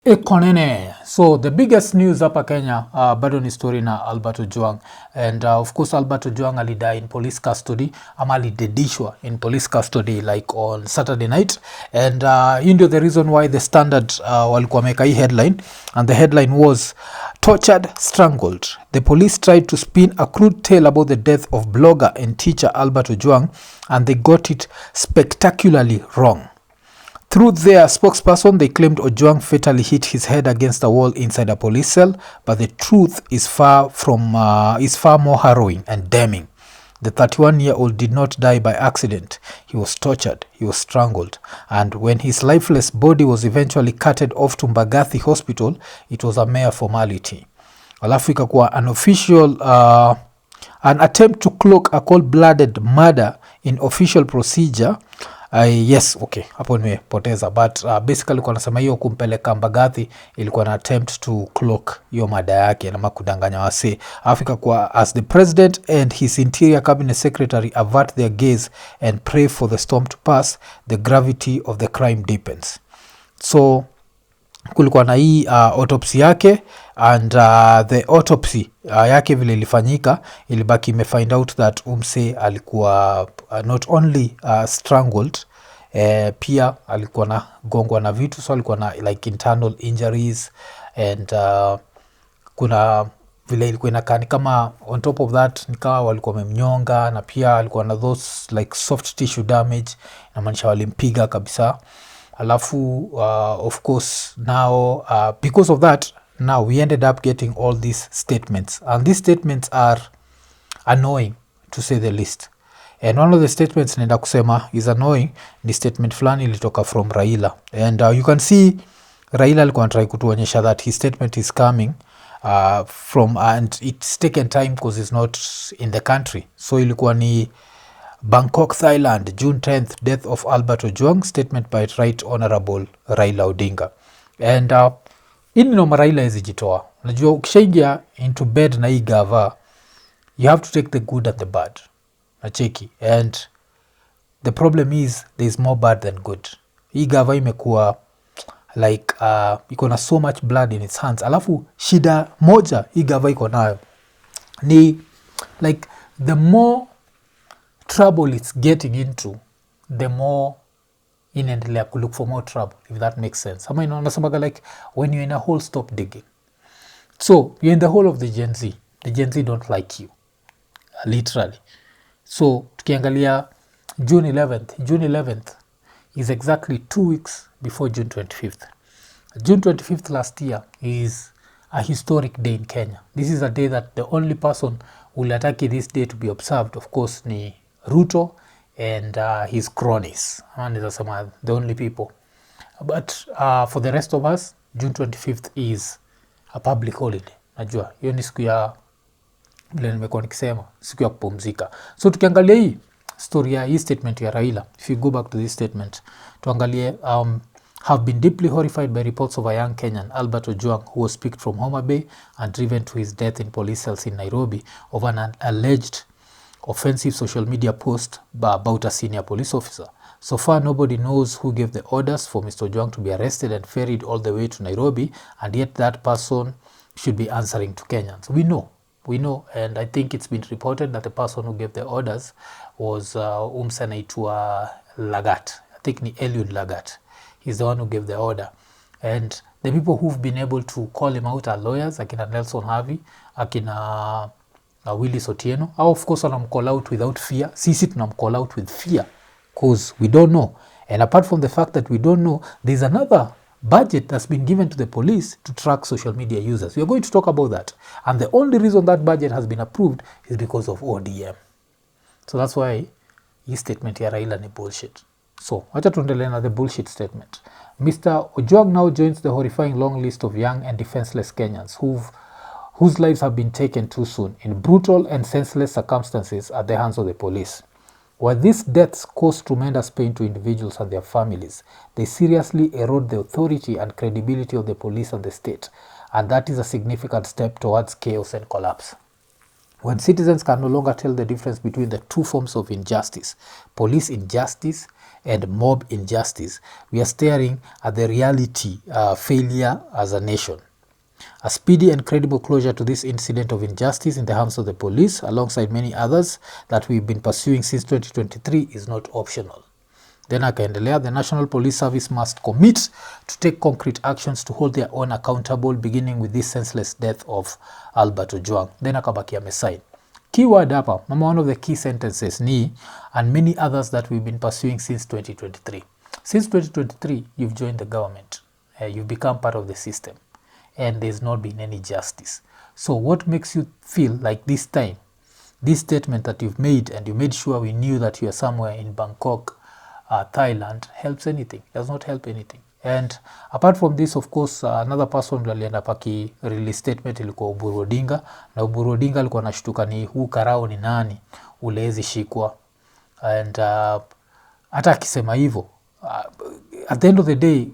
Iko Nini. So the biggest news hapa Kenya bado ni story na Alberto Ojwang, and of course Alberto Ojwang alidai in police custody ama alidedishwa in police custody like on Saturday night, and hii ndio the reason why the Standard walikuwa wameka hii headline, and the headline was tortured, strangled. The police tried to spin a crude tale about the death of blogger and teacher Alberto Ojwang, and they got it spectacularly wrong. Through their spokesperson, they claimed Ojwang fatally hit his head against a wall inside a police cell, but the truth is far more harrowing and damning. The 31-year-old did not die by accident. He was tortured, he was strangled, and when his lifeless body was eventually carted off to Mbagathi Hospital, it was a mere formality. Alafu ikakuwa an attempt to cloak a cold-blooded murder in official procedure. Yes, okay, hapo nimepoteza, but basically kwa nasema hiyo kumpeleka Mbagathi ilikuwa na attempt to cloak hiyo mada yake na makudanganya wase. Afrika kwa as the president and his interior cabinet secretary avert their gaze and pray for the storm to pass, the gravity of the crime deepens. So kulikuwa na hii autopsy yake, and the autopsy yake vile ilifanyika ilibaki imefind out that umse alikuwa not only strangled, pia alikuwa na gongwa na vitu, so alikuwa na like internal injuries, and kuna vile ilikuwa inakaa ni kama on top of that nikawa walikuwa wamemnyonga, na pia alikuwa na those like soft tissue damage, na maanisha walimpiga kabisa. Alafu of course now because of that, now we ended up getting all these statements, and these statements are annoying to say the least. And one of the statements nenda kusema is annoying ni statement fulani ilitoka from Raila, and you can see Raila alikuwa anatry kutuonyesha that his statement is coming from, and it's taken time because he's not in the country. So ilikuwa ni Bangkok, Thailand, June 10th, death of Alberto Ojwang, statement by Right Honorable Raila Odinga. And ini no Raila ezijitoa. Najua ukishaingia into bed na hii gava, you have to take the good and the bad. Nacheki. And the problem is there is more bad than good. Hii gava imekuwa like iko na so much blood in its hands. Alafu shida moja hii gava iko nayo ni like the more trouble it's getting into, the more inaendelea ku look for more trouble, if that makes sense. Ama inaonasemaga like when you're in a hole, stop digging. So you're in the hole of the Gen Z don't like you, literally. So tukiangalia June 11th is exactly 2 weeks before June 25th. June 25th last year is a historic day in Kenya. This is a day that the only person who will attack this day to be observed, of course, ni Ruto and his cronies. The only people. But for the rest of us, June 25th is a public holiday. Najua, hiyo ni siku ya vile nimekuwa nikisema, siku ya kupumzika. So tukiangalia hii story ya hii statement ya Raila, if you go back to this statement, tuangalie have been deeply horrified by reports of a young Kenyan, Alberto Ojwang, who was picked from Homa Bay and driven to his death in police cells in Nairobi over an alleged offensive social media post about a senior police officer. So far, nobody knows who gave the orders for Mr. Ojwang to be arrested and ferried all the way to Nairobi, and yet that person should be answering to Kenyans. We know, and I think it's been reported that the person who gave the orders was anaitwa Lagat. I think ni Eliud Lagat. He's the one who gave the order. And the people who've been able to call him out are lawyers, akina Nelson Havi, akina Willis Otieno. Of course, wanamcall out without fear. Sisi tunamcall out with fear because we don't know. And apart from the fact that we don't know, there's another budget that's been given to the police to track social media users. We are going to talk about that. And the only reason that budget has been approved is because of ODM. So that's why his statement ya Raila ni bullshit. So, wacha tuendelee na the bullshit statement. Mr. Ojwang now joins the horrifying long list of young and defenseless Kenyans whose lives have been taken too soon in brutal and senseless circumstances at the hands of the police. While these deaths cause tremendous pain to individuals and their families, they seriously erode the authority and credibility of the police and the state, and that is a significant step towards chaos and collapse. When citizens can no longer tell the difference between the two forms of injustice, police injustice and mob injustice, we are staring at the reality failure as a nation. A speedy and credible closure to this incident of injustice in the hands of the police, alongside many others that we've been pursuing since 2023, is not optional. Then akaendelea, the National Police Service must commit to take concrete actions to hold their own accountable, beginning with this senseless death of Alberto Ojwang. Then akabaki amesign. Keyword hapa, mama, one of the key sentences ni, and many others that we've been pursuing since 2023. Since 2023, you've joined the government. You've become part of the system. And there's not been any justice. So what makes you feel like this time, this statement that you've made, and you made sure we knew that you are somewhere in Bangkok, Thailand, helps anything? Does not help anything. And apart from this, of course, another person alienda paki release statement ilikuwa Oburu Odinga, na Oburu Odinga alikuwa anashtuka ni huu karao ni nani ulezi shikwa. And hata akisema hivyo, at the end of the day,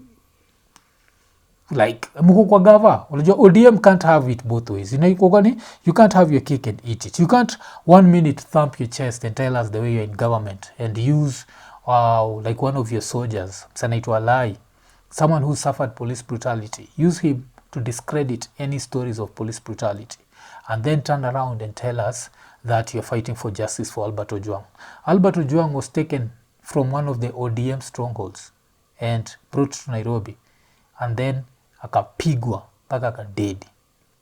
like mko kwa gava, unajua ODM can't have it both ways. You can't have your cake and eat it. You can't 1 minute thump your chest and tell us the way you're in government and use like one of your soldiers, Sanaitwa Lai, someone who suffered police brutality, use him to discredit any stories of police brutality, and then turn around and tell us that you're fighting for justice for Alberto Ojwang. Alberto Ojwang was taken from one of the ODM strongholds and brought to Nairobi, and then akapigwa mpaka akadedi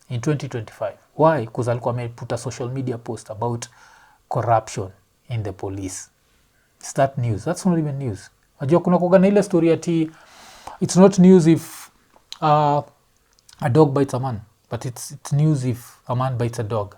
in 2025. Why? Because alikuwa ameput a social media post about corruption in the police. Is that news? That's not even news. Najua kuna kuga na ile story ati it's not news if a dog bites a man, but it's news if a man bites a dog.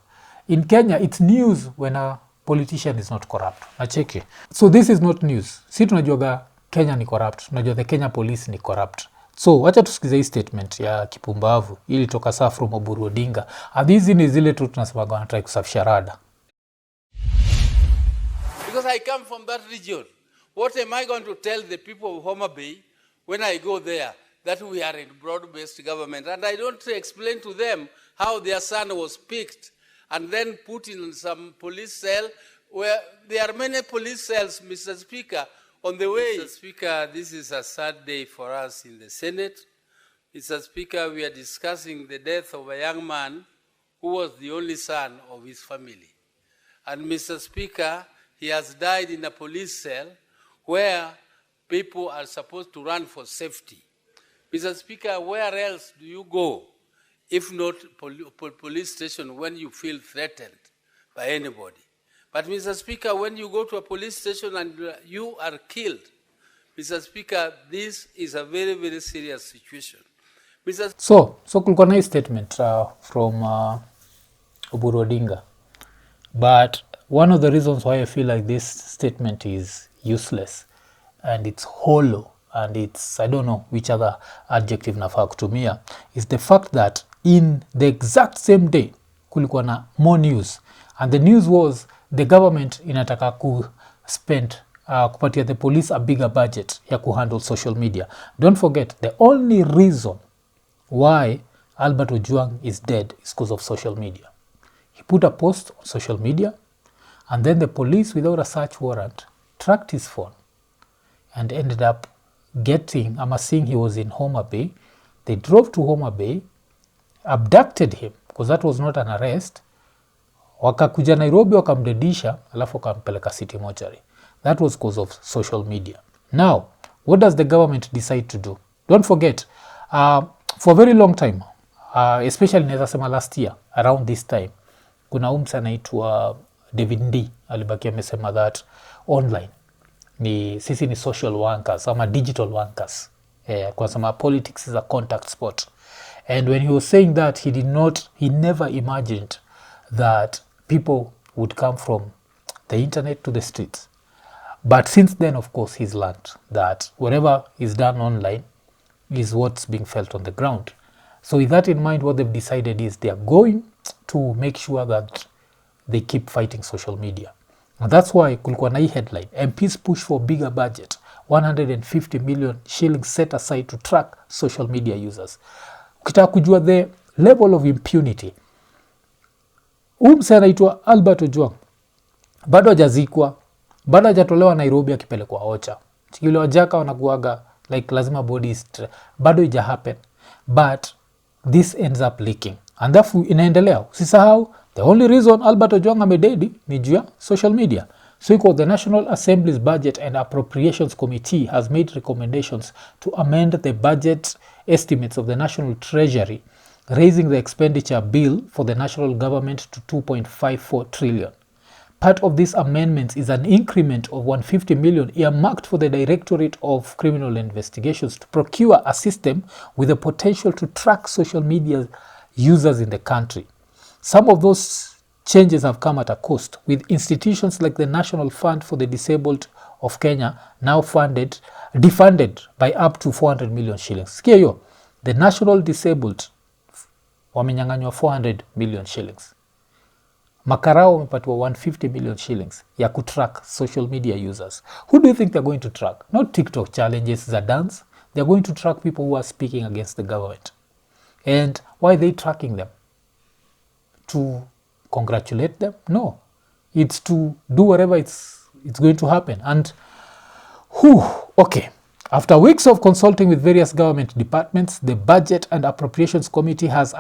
In Kenya, it's news when a politician is not corrupt. Nacheki. So this is not news. Si tunajuaga Kenya ni corrupt. Tunajua the Kenya police ni corrupt. So wacha tusikize hii statement ya kipumbavu ili toka saa from Oburu Odinga. Hizi ni zile tu tunasemaga wanataka kusafisha rada. Because I come from that region. What am I going to tell the people of Homa Bay when I go there that we are in broad-based government? And I don't explain to them how their son was picked and then put in some police cell where there are many police cells, Mr. Speaker, on the way. Mr. Speaker, this is a sad day for us in the Senate. Mr. Speaker, we are discussing the death of a young man who was the only son of his family. And Mr. Speaker, he has died in a police cell where people are supposed to run for safety. Mr. Speaker, where else do you go if not police station when you feel threatened by anybody? But Mr. Speaker, when you go to a police station and you are killed, Mr. Speaker, this is a very, very serious situation. So kulikuwa na statement from Oburu Odinga. But one of the reasons why I feel like this statement is useless and it's hollow and it's, I don't know which other adjective nafaa kutumia, is the fact that in the exact same day kulikuwa na more news, and the news was the government inataka kupatia the police a bigger budget ya kuhandle social media. Don't forget, the only reason why Alberto Ojwang is dead is because of social media. He put a post on social media, and then the police, without a search warrant, tracked his phone and ended up seeing he was in Homa Bay. They drove to Homa Bay, abducted him, because that was not an arrest. Wakakuja Nairobi, wakamdedisha, alafu wakampeleka city mortuary. That was because of social media. Now, what does the government decide to do? Don't forget, for a very long time, especially naweza sema last year, around this time, kuna umsa anaitwa David Ndii alibaki amesema that online sisi ni social workers ama digital workers. Kwa sema politics is a contact sport. And when he was saying that, he never imagined that people would come from the internet to the streets. But since then, of course, he's learned that whatever is done online is what's being felt on the ground. So with that in mind, what they've decided is they are going to make sure that they keep fighting social media. And that's why kulikuwa na hii headline, MPs push for bigger budget, 150 million shillings set aside to track social media users. Ukitaka kujua the level of impunity mse anaitwa Alberto Ojwang bado hajazikwa, bado hajatolewa Nairobi akipelekwa OCHA. Chikile wajaka wanakuaga like lazima bodies, bado ija happen, but this ends up leaking and therefore inaendelea. Usisahau the only reason Alberto Ojwang amededi ni juu ya social media. So the National Assembly's Budget and Appropriations Committee has made recommendations to amend the budget estimates of the National Treasury, raising the expenditure bill for the national government to 2.54 trillion. Part of these amendments is an increment of 150 million earmarked for the Directorate of Criminal Investigations to procure a system with the potential to track social media users in the country. Some of those changes have come at a cost, with institutions like the National Fund for the Disabled of Kenya now defunded by up to 400 million shillings. Sikia hiyo, the National Disabled wamenyang'anywa 400 million shillings. Makarao wamepatiwa 150 million shillings ya kutrack social media users. Who do you think they're going to track? Not TikTok challenges za dance. They're going to track people who are speaking against the government. And why are they tracking them? To congratulate them? No. It's to do whatever it's going to happen. And okay. After weeks of consulting with various government departments, the Budget and Appropriations Committee has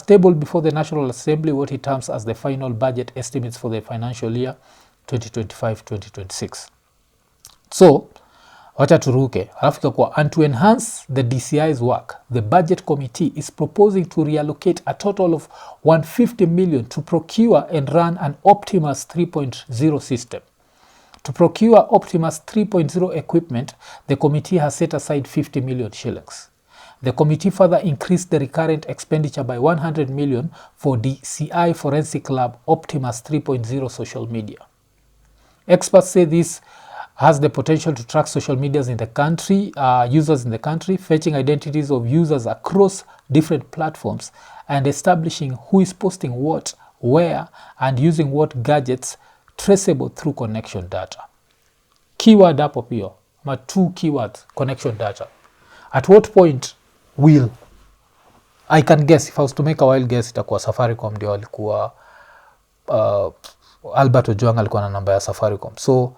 tabled before the National Assembly what it terms as the final budget estimates for the financial year 2025-2026. So, wacha turuke. And to enhance the DCI's work, the Budget Committee is proposing to reallocate a total of 150 million to procure and run an OPTIMUS 3.0 system. To procure OPTIMUS 3.0 equipment, the committee has set aside 50 million shillings. The committee further increased the recurrent expenditure by 100 million for DCI Forensic Lab OPTIMUS 3.0 social media. Experts say this has the potential to track social medias in the country, users in the country, fetching identities of users across different platforms and establishing who is posting what, where, and using what gadgets, traceable through connection data. Keyword hapo pio, ma 2 keywords, connection data. At what point will, I can guess, if I was to make a wild guess, itakuwa Safaricom ndio alikuwa Alberto Ojwang alikuwa na namba ya Safaricom. So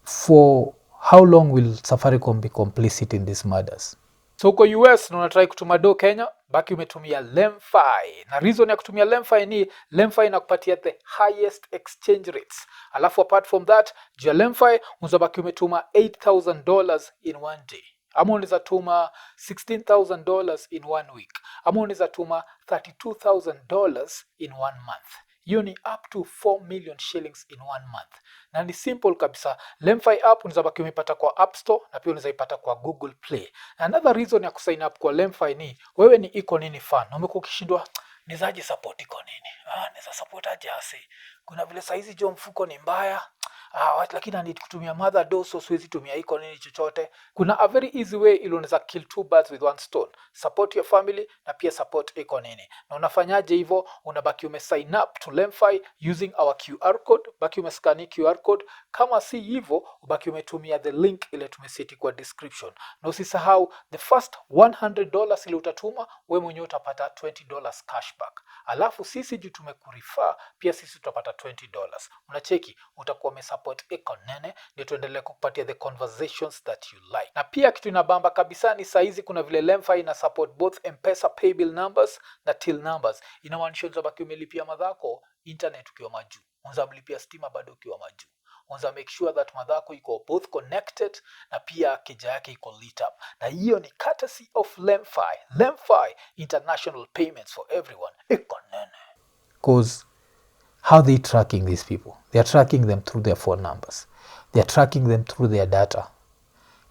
for how long will Safaricom be complicit in these murders? So uko US na unatry kutuma do Kenya, baki umetumia LemFi. Na reason ya kutumia LemFi ni LemFi inakupatia the highest exchange rates. Alafu apart from that, juu ya LemFi unabaki umetuma $8,000 in one day. Ama unaweza tuma $16,000 in one week. Ama unaweza tuma $32,000 in one month. Hiyo ni up to 4 million shillings in one month. Na ni simple kabisa. LemFi app unaweza baki umepata kwa App Store na pia unaweza ipata kwa Google Play. Another reason ya kusign up kwa LemFi ni wewe ni Iko Nini fan. Na umekuwa ukishindwa nizaje support Iko Nini. Naweza support aje asi. Kuna vile saizi jo mfuko ni mbaya. Lakini I need kutumia mother dose, so siwezi tumia Iko Nini chochote. Kuna a very easy way ili unaweza kill two birds with one stone. Support your family na pia support Iko Nini. Na unafanyaje hivyo? Unabaki umesign up to LemFi using our QR code. Baki umescan QR code. Kama si hivyo, ubaki umetumia the link ile tumeseti kwa description. Na usisahau the first $100 ile utatuma, wewe mwenyewe utapata $20 cashback. Alafu sisi juu tumekurefer, pia sisi tutapata $20. Unacheki, utakuwa umesupport Iko Nini, ndio tuendelee kukupatia the conversations that you like. Na pia kitu inabamba kabisa ni saizi kuna vile LemFi ina support both M-Pesa paybill numbers na till numbers. Inamaanisha unabaki umelipia madhako internet ukiwa majuu, unaweza mlipia stima bado ukiwa majuu. Unaweza make sure that madhako iko both connected na pia keja yake iko lit up. Na hiyo ni courtesy of LemFi. LemFi, international payments for everyone. Iko Nini. Cause how they tracking these people? They are tracking them through their phone numbers. They are tracking them through their data.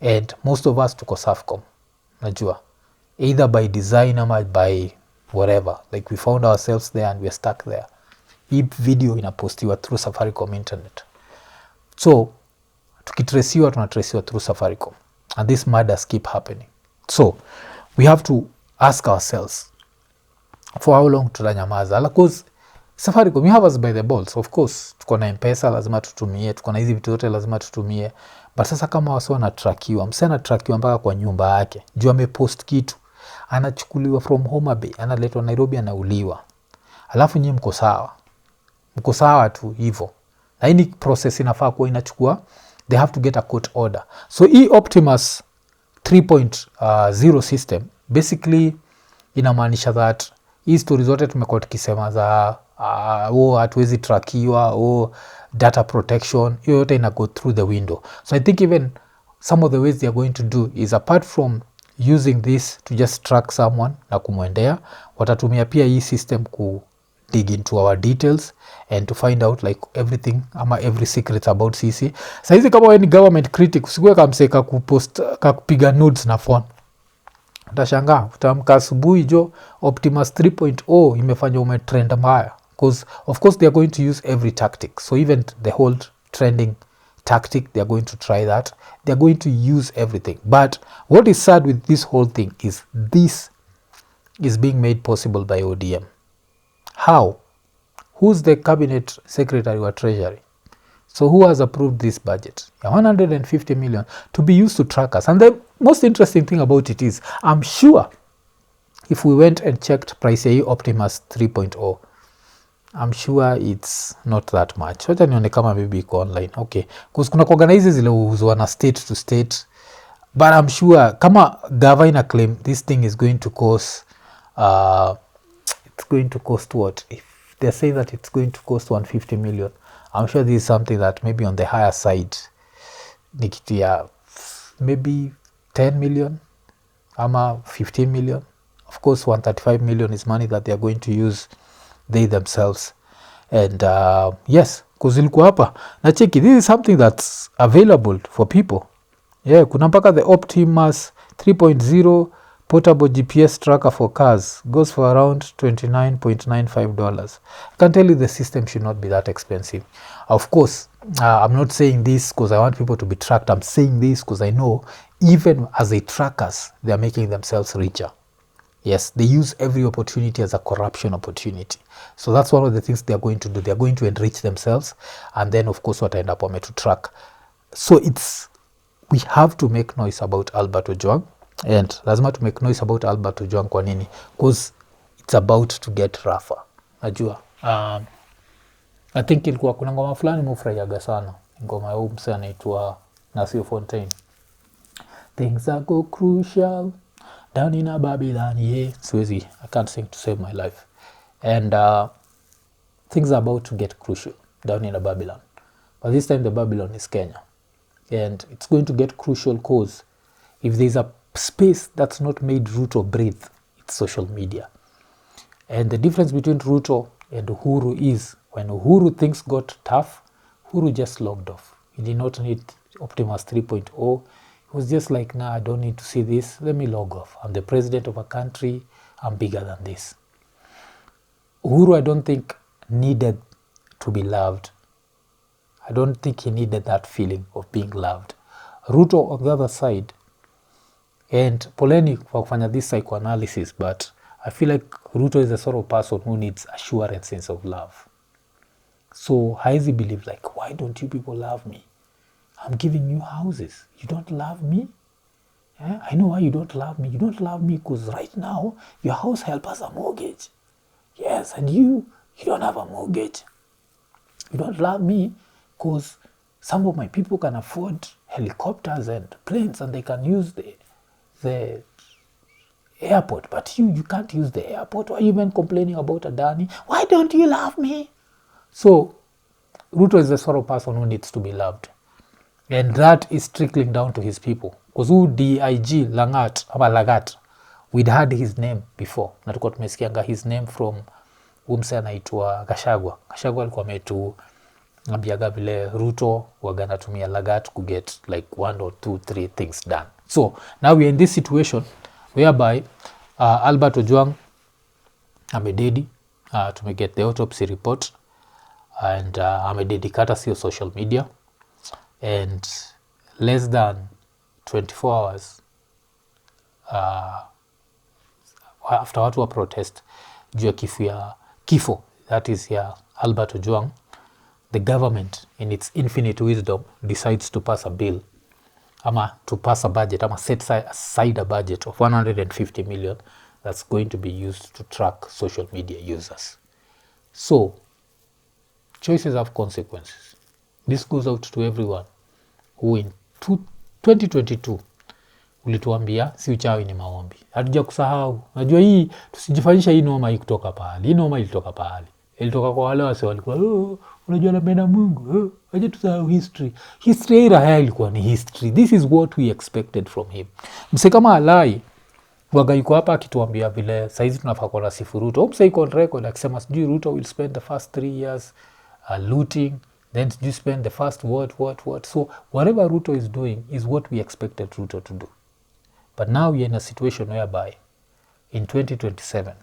And most of us tuko Safaricom. Najua. Either by design or by whatever. Like we found ourselves there and we're stuck there. Hii video inapostiwa through Safaricom internet. So, tukitresiwa tunatresiwa through Safaricom. And these murders keep happening. So, we have to ask ourselves, for how long tutanyamaza? Because Safaricom, you have us by the balls. Of course, tuko na M-Pesa lazima tutumie, tuko na hizi vitu zote lazima tutumie. But sasa kama wasi wanatrakiwa, msee anatrakiwa mpaka kwa nyumba yake. Juu amepost kitu, anachukuliwa from Homa Bay, analetwa Nairobi, anauliwa. Alafu nyinyi mko sawa. mko sawa tu hivyo, na hii process inafaa kuwa inachukua, they have to get a court order. So hii Optimus 3.0 system basically inamaanisha that hii story zote tumekuwa tukisema za hatuwezi trackiwa data protection, hiyo yote ina go through the window. So I think even some of the ways they are going to do is, apart from using this to just track someone na kumwendea, watatumia pia hii system ku dig into our details and to find out like everything ama every secret about sisi. Saizi kama wewe ni government critic, usikue kamseka kupost kakupiga nudes na phone, utashangaa utamka asubuhi jo Optimus 3.0 imefanya umetrend mbaya, because of course they are going to use every tactic. So even the whole trending tactic, they are going to try that, they are going to use everything. But what is sad with this whole thing is this is being made possible by ODM. How? Who's the cabinet secretary or treasury? So who has approved this budget? 150 million to be used to track us. And the most interesting thing about it is, I'm sure if we went and checked price ya Optimus 3.0, I'm sure it's not that much. Wacha nione kama maybe iko online. Okay. Because kuna kuagana hizi zile uzwa na state to state. But I'm sure kama governor claim this thing is going to cost it's going to cost what? If they're saying that it's going to cost 150 million, I'm sure this is something that maybe on the higher side, nikitia maybe 10 million ama 15 million. Of course 135 million is money that they are going to use they themselves. And yes, kuzilikuwa hapa na cheki, this is something that's available for people. Yeah, kuna mpaka the Optimus 3.0 portable GPS tracker for cars, goes for around $29.95. I can tell you the system should not be that expensive. Of course, I'm not saying this because I want people to be tracked. I'm saying this because I know even as they track us, they are making themselves richer. Yes, they use every opportunity as a corruption opportunity. So that's one of the things they are going to do. They are going to enrich themselves, and then of course what end up to track. So we have to make noise about Alberto Ojwang, and lazima to make noise about Alberto Ojwang kwa nini? Because it's about to get rougher. Najua. I think ilikuwa kuna ngoma fulani mufurahiaga sana. Ngoma ya msee anaitwa Nasio Fontaine. Things are go crucial down in a Babylon, yeah. Swezi, I can't sing to save my life. And things are about to get crucial down in a Babylon. But this time the Babylon is Kenya. And it's going to get crucial because if there's a space that's not made Ruto breathe, it's social media. And the difference between Ruto and Uhuru is, when Uhuru things got tough, Uhuru just logged off. He did not need Optimus 3.0. He was just like, nah, I don't need to see this. Let me log off. I'm the president of a country. I'm bigger than this. Uhuru, I don't think, needed to be loved. I don't think he needed that feeling of being loved. Ruto on the other side, and poleni for kufanya this psychoanalysis, but I feel like Ruto is the sort of person who needs assurance of love. So Haizi believes like, why don't you people love me? I'm giving you houses. You don't love me? Yeah? I know why you don't love me. You don't love me because right now your house helps us a mortgage. Yes, and you don't have a mortgage. You don't love me because some of my people can afford helicopters and planes and they can use the airport. But you can't use the airport. Why are you even complaining about Adani? Why don't you love me? So Ruto is the sort of person who needs to be loved. And that is trickling down to his people. Because who DIG Lagat, we'd had his name before. Na tulikuwa tumesikianga his name from umse anaitwa Gachagua. Gachagua alikuwa ametuambiaga vile Ruto waganatumia Lagat to get like 1 or 2, 3 things done. So now we are in this situation whereby Alberto Ojwang amededi, get the autopsy report, and amededi courtesy of social media. And less than 24 hours after watu wa protest juu ya kifo that is ya Alberto Ojwang, the government in its infinite wisdom decides to pass a bill ama to pass a budget ama set aside a budget of 150 million that's going to be used to track social media users. So choices have consequences. This goes out to everyone who in 2022 ulituambia si uchawi ni maombi. Hatuja kusahau. Najua hii tusijifanyisha hii noma hii kutoka pahali. Hii noma ilitoka pahali. Ilitoka kwa wale wase walikuwa unajua napenda Mungu. Aje tusahau history. History hii raha ilikuwa ni history. This is what we expected from him. Mse kama Alai waga yuko hapa akituambia vile saizi tunafaa kuwa na sifu Ruto. Mse yuko on record akisema sijui Ruto will spend the first 3 years looting, then you spend the first what. So whatever Ruto is doing is what we expected Ruto to do. But now we're in a situation whereby in 2027,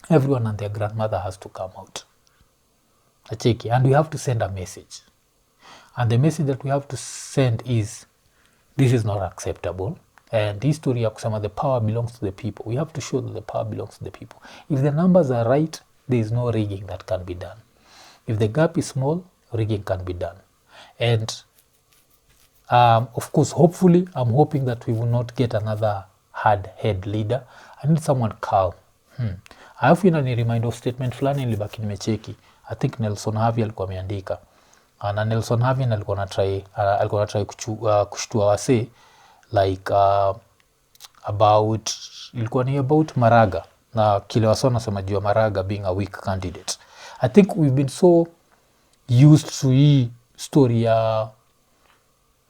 everyone and their grandmother has to come out. And we have to send a message. And the message that we have to send is, this is not acceptable. And history ya kusema the power belongs to the people. We have to show that the power belongs to the people. If the numbers are right, there is no rigging that can be done. If the gap is small, rigging can be done. And of course, hopefully, I'm hoping that we will not get another hard-head leader. I need someone calm. I have ni remind of statement fulani nilibaki nimecheki. I think Nelson Havi alikuwa ameandika. Na Nelson Havi alikuwa na try kushtua wase like ilikuwa ni about Maraga. Na kile wase wanasema juu ya Maraga being a weak candidate. I think we've been so used to hii story ya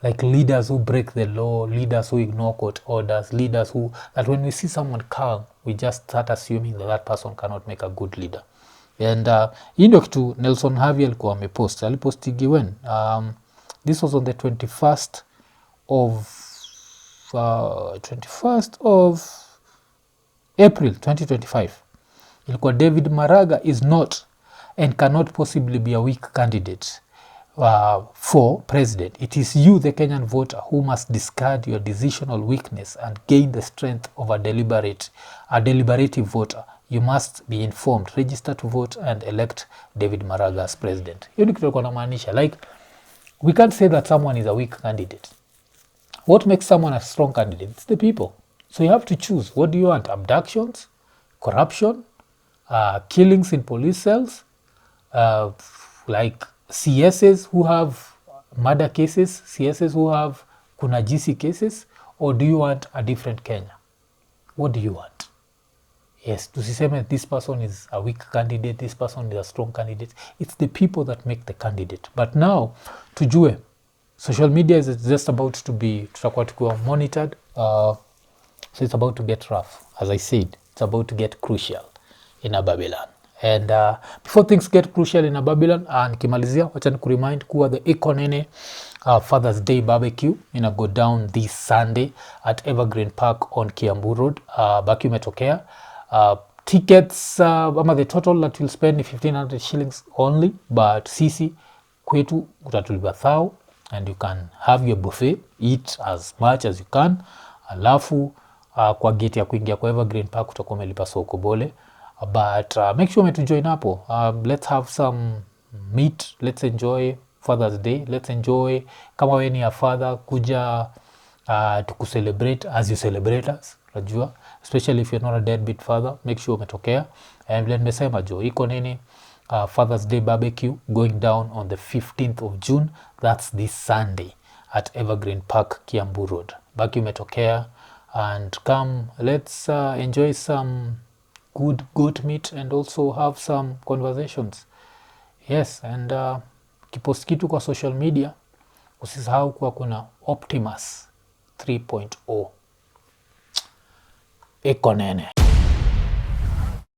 like leaders who break the law, leaders who ignore court orders, leaders who, that when we see someone calm, we just start assuming that that person cannot make a good leader. And hii ndio kitu Nelson Havi alikuwa amepost. Alipostigi when? This was on the 21st of April 2025. Ilikuwa David Maraga is not and cannot possibly be a weak candidate for president. It is you, the Kenyan voter, who must discard your decisional weakness and gain the strength of a deliberative voter. You must be informed, register to vote and elect David Maraga as president. Hiyo ni kitu kwa namaanisha. Like, we can't say that someone is a weak candidate. What makes someone a strong candidate? It's the people. So you have to choose. What do you want? Abductions? Corruption? Killings in police cells? Like CSs who have murder cases, CSs who have kunajisi cases, or do you want a different Kenya? What do you want? Yes, tusiseme this person is a weak candidate, this person is a strong candidate. It's the people that make the candidate. But now, tujue, social media is just about to be, tutakuwa tukiwa monitored, so it's about to get rough. As I said, it's about to get crucial in Babylon. And before things get crucial in Babylon, nikimalizia wacha nikuremind kuwa the Iko Nini Father's Day barbecue ina go down this Sunday at Evergreen Park on Kiambu Road. Baki umetokea. Tickets ama the total that you'll spend is 1,500 shillings only, but sisi kwetu utatulipa 1,000 and you can have your buffet, eat as much as you can. Alafu kwa gate ya kuingia kwa Evergreen Park utakuwa umelipa soko bole. But make sure to join hapo. Let's have some meat. Let's enjoy Father's Day. Let's enjoy kama wewe ni a father kuja to celebrate as you celebrate us. Unajua, especially if you're not a deadbeat father, make sure umetokea. And then nimesema jo, Iko Nini Father's Day barbecue going down on the 15th of June. That's this Sunday at Evergreen Park, Kiambu Road. Baki umetokea and come, let's enjoy some good goat meat and also have some conversations. Yes, and kipost kitu kwa social media, usisahau kuwa kuna OPTIMUS 3.0. Iko Nini.